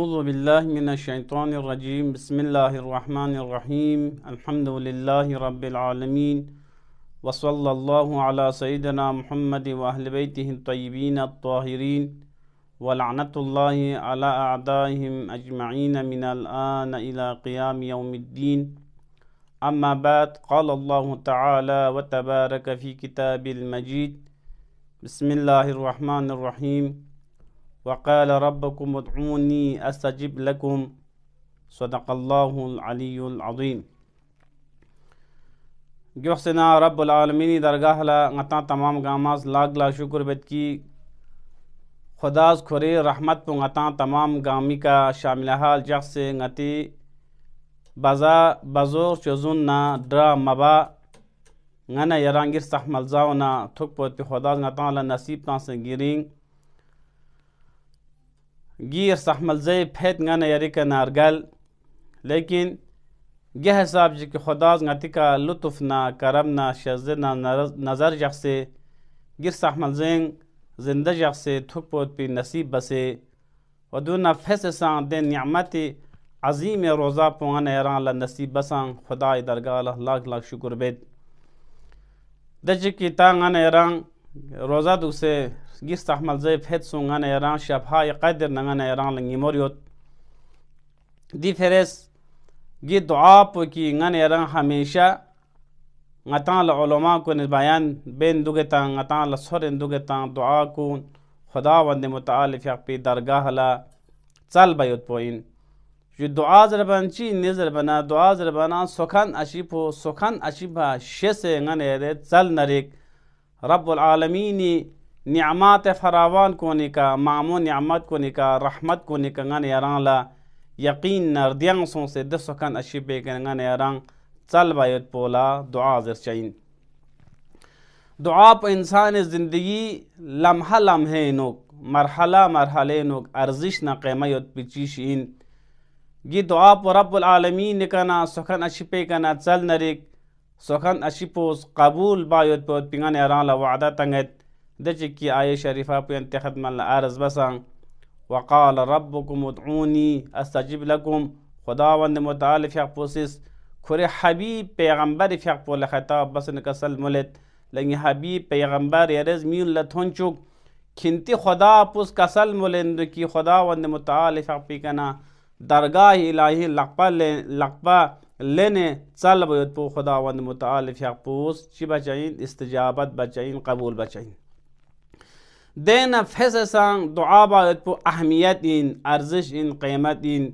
أعوذ بالله من الشيطان الرجيم بسم الله الرحمن الرحيم الحمد لله رب العالمين وصلى الله على سيدنا محمد وأهل بيته الطيبين الطاهرين ولعنة الله على أعدائهم أجمعين من الآن إلى قيام يوم الدين. أما بعد، قال الله تعالى وتبارك في كتاب المجيد بسم الله الرحمن الرحيم وقال ربكم ادعوني أستجب لكم صدق الله العلي العظيم. جوحسنا رب العالمين درگاہ لا غتا تمام گاماز لاگ لا شکر بد کی خداز کھورے رحمت پو غتا تمام گامی کا شامل حال جخ سے غتی بزا بزور چزون نا درا مبا غنا یرانگیر استحمل زاونا تھک پوت پی خداز غتا لا نصیب تا سے گیرین گیر استحمل زي پھیت غنا یریک نارگل لیکن یہ حساب جی کہ خداز غتی کا لطف نا کرم نا شزر نا نظر جخ سے گیر استحمل زين زندہ جخ سے تھک پوت پی نصیب بسے ودون فیس سان دے نعمت عظیم روزہ پوان ایران لا نصیب بسان خدای درگاہ لاکھ لاکھ شکر بید دجی کی تانگان ایران روزہ دو سے گیست احمل زی پھیت سونگان ایران شبهای قدر نگان ایران لنگی موریوت دی فیرس گی دعا پو کی نگان ایران ہمیشہ غتان لعلماء کو بیان بین دوگتا غتان لسورن دوگتا دعا کون خدا وند متعال فیق درگاہ لا چل بیوت پوین جو دعا زربان چی نظر بنا دعا زربانا سخن اشیپو سخن اشیبا شیسے نگان ایرے چل نریک رب العالمین نعمات فراوان کونی کا معمون نعمت کونی کا رحمت کونی کا نگان ایران لا یقین نردیان سون سے دس سخن اشیبے کے نگان ایران چل بیوت پولا دعا زر چین دعا پا انسان زندگی لمحہ لمحے نوک مرحلہ مرحلے نوک ارزش نا قیمیت پیچیش این گی دعا پا رب العالمین نکنا سخن اشیپے کنا چل نریک سخن اشیپوس قبول بیوت پوت پینگان ایران لا وعدہ تنگت دچ کی آیه شریفه پو انتخاب من عرض بسان وقال ربكم ادعوني استجب لكم خداوند متعال فیق پوسیس کھوری حبیب پیغمبر فیق پو لخطاب بس نکسل ملت لنگی حبیب پیغمبر یرز میون لتھون چوک کھنتی خدا پوس کسل ملند کی خداوند متعال فیق پی کنا درگاہ الہی لقبہ لینے چل بیوت پو خداوند متعال فیق پوس چی بچائین استجابت بچائین قبول بچائین دینا فیسسان دعا باید پو اہمیت این ارزش این قیمت این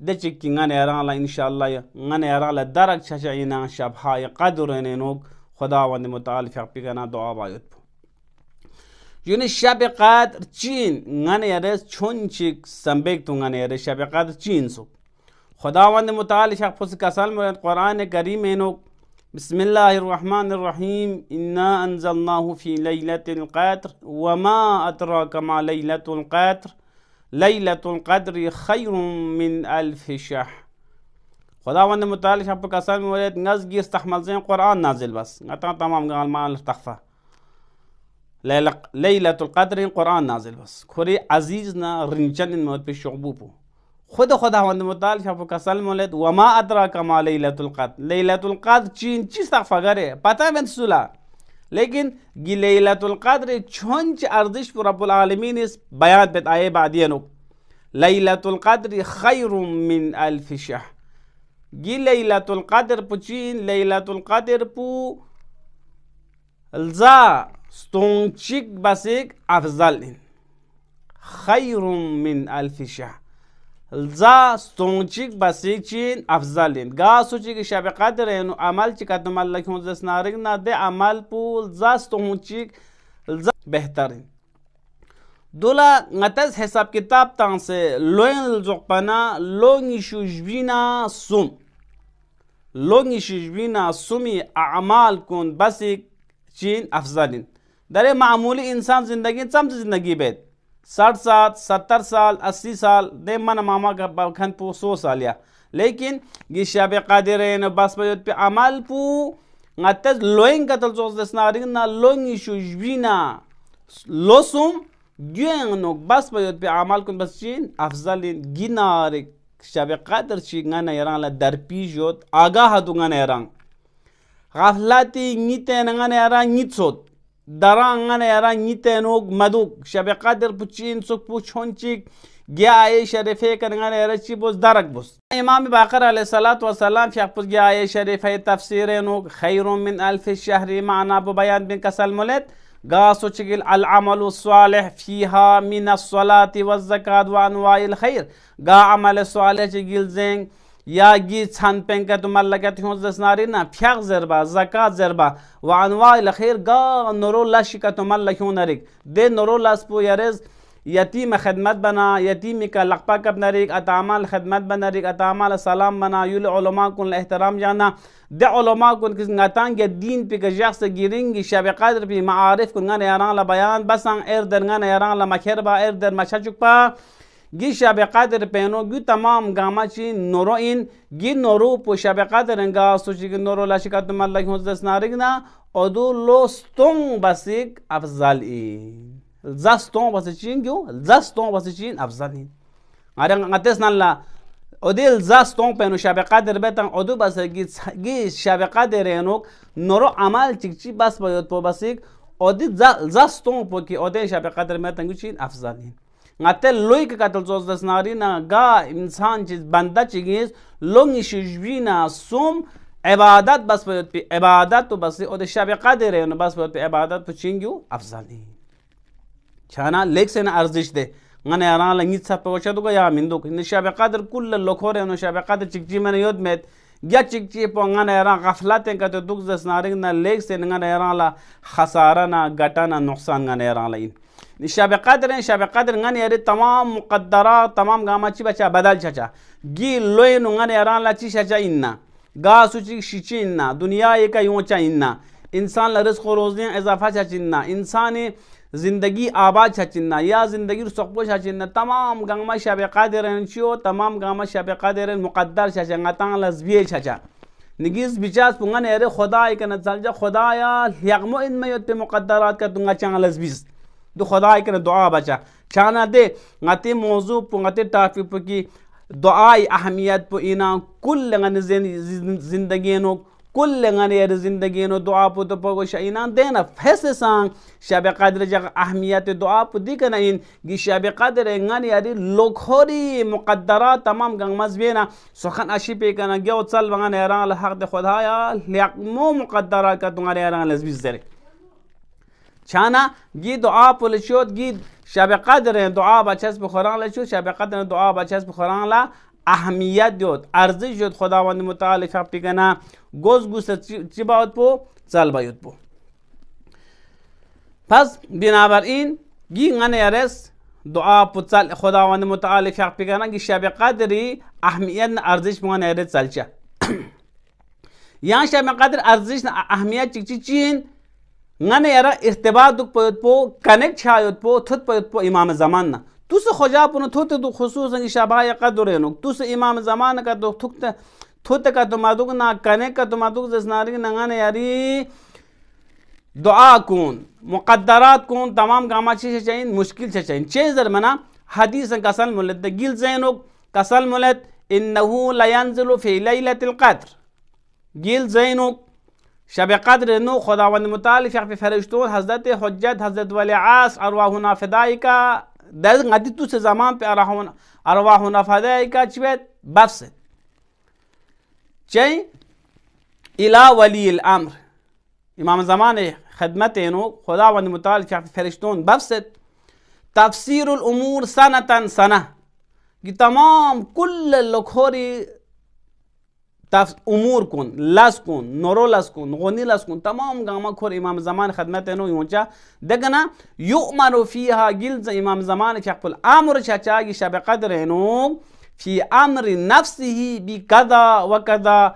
دچکی غن ایران لا انشاءاللہ غن ایران لا درک چچائینا شبهای قدر اینوک خداوند متعال فیق پی کنا دعا باید پو یونی شب قدر چین غن ایرز چون چک سنبیک تو غن ایرز شب قدر چین سو خداوند متعال فیق پوس کسال مرد قرآن کریم اینوک بسم الله الرحمن الرحيم إنا أنزلناه في ليلة القدر وما أدراك ما ليلة القدر ليلة القدر خير من ألف شهر خداوند متعال شب کسان مورد نزگی استحمل زين قرآن نازل بس غتا تمام قال ما تخفى ليلة القدر قرآن نازل بس خوری عزیزنا رنچن موت پی شعبوپو خداوند متعال شب کسل مولد وما ادراک ما لیلۃ القدر لیلۃ القدر چین چیز تک فگره پتہ من سولا لیکن گی لیلۃ القدر چونچ ارزش رب العالمین اس بیان بت آئے بعدینو لیلۃ القدر خیر من الف شهر گی لیلۃ القدر پچین لیلۃ القدر پو الزا ستونچک بسیک افضل خیر من الف شهر الزا ستونچک بسیک چین افضل گا سوچی کہ شب قدر ہے عمل چکت مال لکھوں زس نارگ نہ دے عمل پول الزا ستونچک الزا بہترین دولا غتز حساب کتاب تان سے لوین زقپنا لونگی شجبینا سم لونگی شجبینا سمی اعمال کن بسیک چین افضل در معمولی انسان زندگی چمچ زندگی بیت 60 سال 70 سال 80 سال دے من ماما کا کھن پو 100 سال یا لیکن یہ شب قادرین بس بیوت پہ عمل پو غتز لوئن قتل زوز دسنارین نا لونگی شجبینا لوسم گیانوک بس باید به عمل کن بس چین افضل گینار شب قدر چی غن ایران لا در پیشود آگاه دو غن ایران غفلتی نیتن غن ایران نیتسود دران غن ایران نیتنوک مدوک شب قدر پچین سوک پچونچیک گیای شریفه کن غن ایران چی بوز درک بوز امام باقر علیه الصلاة والسلام فیق پوز گیای شریفه تفسیر نوک خیر من الف شهر معنا بو بیان بین کسل مولد قاسو چگل العمل الصالح فيها من الصلاة والزكاة وانواع الخير قا عمل صالح چگل زنگ یا گی چند پنکت و ملکت هونز دسناری نا فیق زربا زکاة زربا وانواع الخير قا نورو لشکت و ملک هونریک ده نورو لسپو یرز یتیم خدمت بنا یتیمی کا لقپا کب نریک اتعمال خدمت بنریک اتعمال سلام بنا یول علماء کن احترام جانا ده علماء کن کس نتانگ دین پی کجاخ سے گیرنگی شب قدر پی معارف کن غن ایران لا بیان بسان اردر غن ایران لا مکربا اردر مچچک پا گی شب قدر پینو گی تمام گاما چی نورو این گی نورو پو شب قدر انگا سوچی گی نورو لاشکت ملک هونز دسناریک نا ادو لوستون بسیک افضل این زستون بس چین کیوں زستون بس چین افضلین اره غتس نلا اودیل زستون پنو شب قدر بتن اودو بس گی شب قدر انو نورو عمل چیچی بس باید پو بسیک اودی زستون پو کی اودی شب قدر بتن چین افضلین غتل لوی که قتل زوز دسناری نا گا انسان چیز بنده چیگیز لونگی شجوینا سوم عبادت بس باید پی عبادت تو بس اودی شب قدر انو بس باید پی عبادت پو چین کیوں افضلین چانا لیک سے ارزش دے غن ایران لنگیت سب پوچھا تو یا مندوک نشاب قدر کل لوکھورے نو شاب قدر چکچی من یود میت گیا چکچی پو غن ایران غفلتیں کتے دکھ دسنارنگ نہ لیک سے غن ایران لا خسارہ نہ گٹا نہ نقصان غن ایران لا شاب قدر غن ایرے تمام مقدرات تمام گاما چی بچا بدل چچا گی لوی نو غن ایران لا چی چچا اننا گا سوچی شچی اننا دنیا ایک یوں چا اننا انسان لا رزق و روزی اضافہ چچنا انسانی زندگی آباد چچنا یا زندگی رسقو چچنا تمام گاما شب قادر چیو تمام گاما شب قادر مقدر چچا تان لزبیه چچا نگیز بچاس پونگن ایره خدای کنا چلجا خدایا یغمو ان میت مقدرات کا دنگا چان لزبیز دو خدای کنا دعا بچا چانا دے غتی موضوع پونگتی ٹاپک پو کی دعای اہمیت پو اینا کل غن زندگی نو کل غنیر زندگی نو دعا پو تو پو شاینا دینا فیصل سان شب قدر جگ اہمیت دعا پو دی کنا این گی شب قدر غنیری لوکھوری مقدرات تمام گنگ مزبینا سخن اشی پی کنا گیو چل وغن ایران لحق خدایا لیقمو مقدرات کا تنگار ایران لزبیز دره چانا گی دعا پو لچوت گی شب قدر دعا بچس بخوران لچوت شب قدر دعا بچس بخوران لا اهمیت دیود ارزش دیود خداوند متعال خپی کنا گوز گوست چی باید پو چل باید پو پس بنابراین گی غن ارس دعا پو چل خداوند متعال خپی کنا گی شب قدری اهمیت ارزش بغن ارس چلچا یہاں شب قدر ارزش اهمیت چی چین غن ارا ارتباط دک باید پو کنیکٹ چاید پو تھت باید پو امام زمان نا تو سے خجا پونو تھوت دو خصوصا شبای قدر نو تو سے امام زمان کا دو تھکت تھوت کا تو مادوگ نا کنے کا تو مادوگ زسناری نغان یاری دعا کون مقدرات کون تمام گاما چیز چاہین مشکل چاہین چیزر منا حدیث کسل ملت گیل زینو کسل ملت انہو لینزلو فی لیلت القدر گیل زینو شب قدر نو خداوند متعال فی فرشتون حضرت حجت حضرت ولی عاص ارواحنا فدائی کا در غدی تو سے زمان پہ ارواحنا فدائی کا چویت بفسد چی الى ولی الامر امام زمان خدمت نو خداوند متعال فی فرشتون بفسد تفسیر الامور سنتا سنہ کہ تمام کل لکھوری امور کن لس کن نورو لس کن غنی لس کن تمام گاما کھور امام زمان خدمت نو یونچا دگنا یؤمر فیها گلز امام زمان فی قل امر چاچا گی شب قدر نو فی امر نفسه بکذا وکذا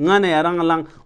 ngane yarangla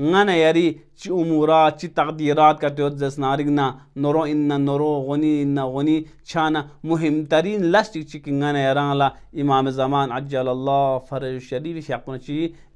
ngana yari ci umurat ci taqdirat ka to zasnarigna noro inna noro goni inna goni chana muhim tarin lastik ci ngana yarala imam zaman ajjal Allah faraj sharif shaqna ci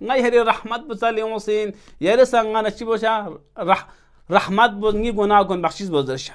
ngay heri rahmat busali osin yere sangana chibosha rahmat bozgi guna kon bakhshish bozarsha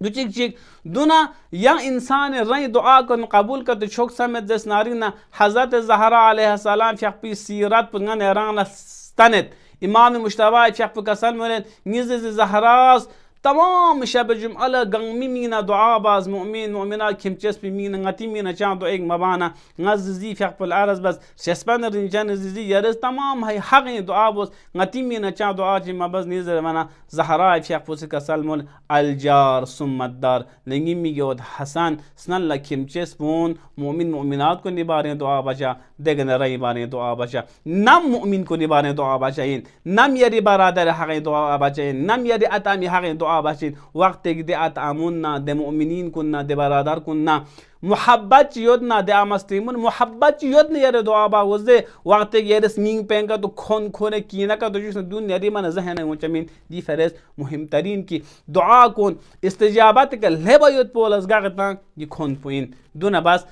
duchik chik duna yang insan ray dua kon qabul ka to chok samet des narina hazrat zahra alayha salam chaqpi sirat pungan erana stanet imam mushtaba chaqpi kasal molen niz zahras تمام شب جمعة قنمي مينا دعاء باز مؤمن مؤمنة كم تشس بمينا غتي مينا كان دعاء مبانا غززي في حق الأرز بس شسبان الرجال زي يرز تمام هاي حق دعاء باز غتي مينا كان دعاء جم باز نزل منا زهراء في حق فوسك سلمون الجار ثم الدار لنجي ميجود حسن سنلا كم تشس بون مؤمن مؤمنات كن نبارين دعاء بجا دعنا رأي بارين دعاء بجا نم مؤمن كن نبارين دعاء بجاين نم يري برادر حق دعاء بجاين نم يري أتامي حق دعاء باشين وقت دي أتعاملنا دي مؤمنين كنا دي برادر كنا محبت يودنا دي أمستيمون محبت يودنا يري دعاء باوزي وقت يرس مين بينك تو خون خون كينا کا تو جس دون يري من ذهن وچمين دي فرز مهم ترين کی دعاء كون استجابت کا لبا يود بولس غاغتان دي خون پوين دون بس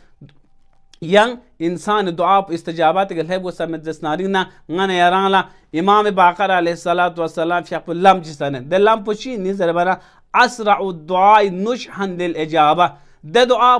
yang insan doa istijabat ke lebo samet desnarina ngana yarala imam baqar alayhi salatu wassalam shaq lam jisane de lam pushi ni zarbana asra'u du'a nushhan lil ijaba de du'a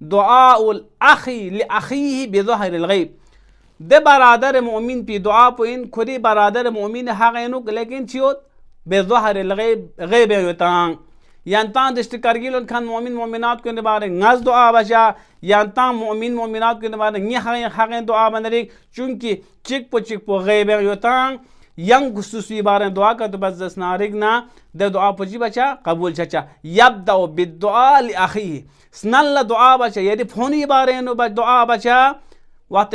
du'a ul akhi li akhihi bi dhahr al ghaib de baradar mu'min pi du'a in khudi baradar mu'min haqenu lekin chiot بظهر الغيب غيب يتان ينتان دشت كارجيلون كان مؤمن مؤمنات كن بارے ناز دعا بشا ينتان مؤمن مؤمنات كن بارے ني حقين دعا بنري چونكي چيك پو غيب يتان yang خصوصي بارے دعا کا تو بس نارگنا د دعا پجي بچا قبول چچا يبدا بالدعاء لاخيه سنل دعا بچا يدي فوني بارے نو دعا بچا وقت